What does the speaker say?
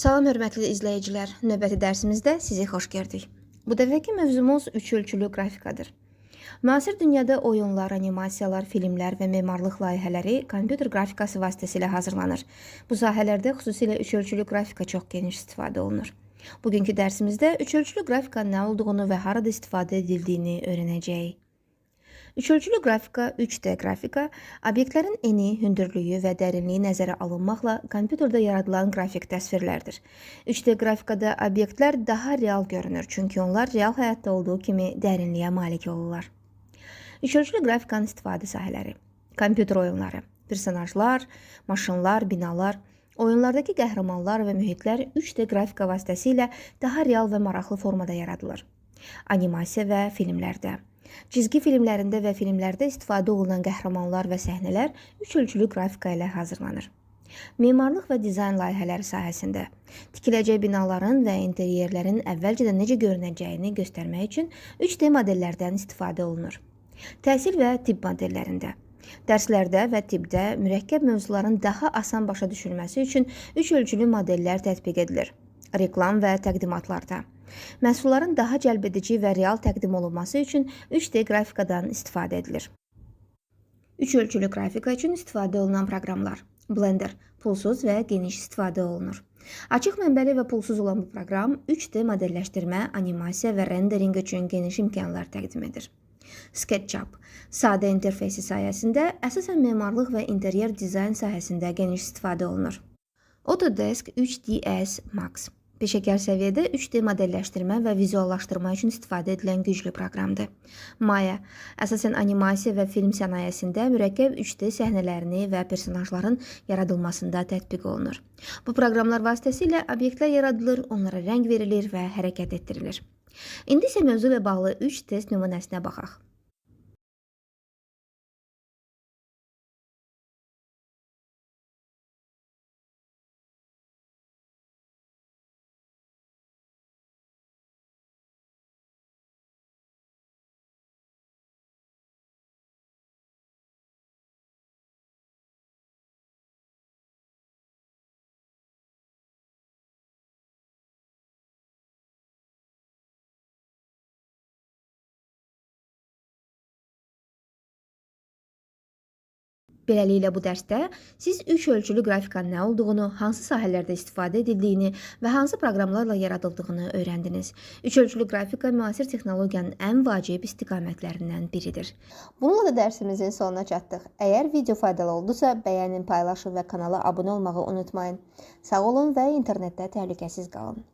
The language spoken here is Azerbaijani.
Salam hörmətli izləyicilər, növbəti dərsimizdə sizi xoş gördük. Bu dəfəki mövzumuz üç ölçülü qrafikadır. Müasir dünyada oyunlar, animasiyalar, filmlər və memarlıq layihələri kompüter qrafikası vasitəsilə hazırlanır. Bu sahələrdə xüsusilə üç ölçülü qrafika çox geniş istifadə olunur. Bugünkü dərsimizdə üç ölçülü qrafikanın nə olduğunu və harada istifadə edildiyini öyrənəcəyik. Üçölçülü qrafika, 3D qrafika, obyektlərin eni, hündürlüyü və dərinliyi nəzərə alınmaqla kompüterdə yaradılan qrafik təsvirlərdir. 3D qrafikada obyektlər daha real görünür, çünki onlar real həyatda olduğu kimi dərinliyə malik olurlar. Üçölçülü qrafikanın istifadə sahələri: kompüter oyunları, personajlar, maşınlar, binalar, oyunlardakı qəhrəmanlar və mühitlər 3D qrafika vasitəsilə daha real və maraqlı formada yaradılır. Animasiya və filmlərdə. Cizgi filmlərində və filmlərdə istifadə olunan qəhrəmanlar və səhnələr üç ölçülü qrafika ilə hazırlanır. Memarlıq və dizayn layihələri sahəsində tikiləcək binaların və interyerlərin əvvəlcədən necə görünəcəyini göstərmək üçün 3D modellərdən istifadə olunur. Təhsil və tibb modellərində. Dərslərdə və tibbdə mürəkkəb mövzuların daha asan başa düşülməsi üçün üç ölçülü modellər tətbiq edilir. Reklam və təqdimatlarda. Məhsulların daha cəlbedici və real təqdim olunması üçün 3D qrafikadan istifadə edilir. Üç ölçülü qrafika üçün istifadə olunan proqramlar: Blender, pulsuz və geniş istifadə olunur. Açıq mənbəli və pulsuz olan bu proqram 3D modelləşdirmə, animasiya və rendering üçün geniş imkanlar təqdim edir. SketchUp, sadə interfeysi sayəsində əsasən memarlıq və interyer dizayn sahəsində geniş istifadə olunur. Autodesk 3ds Max, peşəkar səviyyədə 3D modelləşdirmə və vizuallaşdırma üçün istifadə edilən güclü proqramdır. Maya, əsasən animasiya və film sənayesində mürəkkəb 3D səhnələrini və personajların yaradılmasında tətbiq olunur. Bu proqramlar vasitəsilə obyektlər yaradılır, onlara rəng verilir və hərəkət etdirilir. İndi isə mövzu ilə bağlı 3 test nümunəsinə baxaq. Beləliklə bu dərsdə siz üç ölçülü qrafikanın nə olduğunu, hansı sahələrdə istifadə edildiyini və hansı proqramlarla yaradıldığını öyrəndiniz. Üç ölçülü qrafika müasir texnologiyanın ən vacib istiqamətlərindən biridir. Bununla da dərsimizin sonuna çatdıq. Əgər video faydalı oldusa, bəyənin, paylaşın və kanala abunə olmağı unutmayın. Sağ olun və internetdə təhlükəsiz qalın.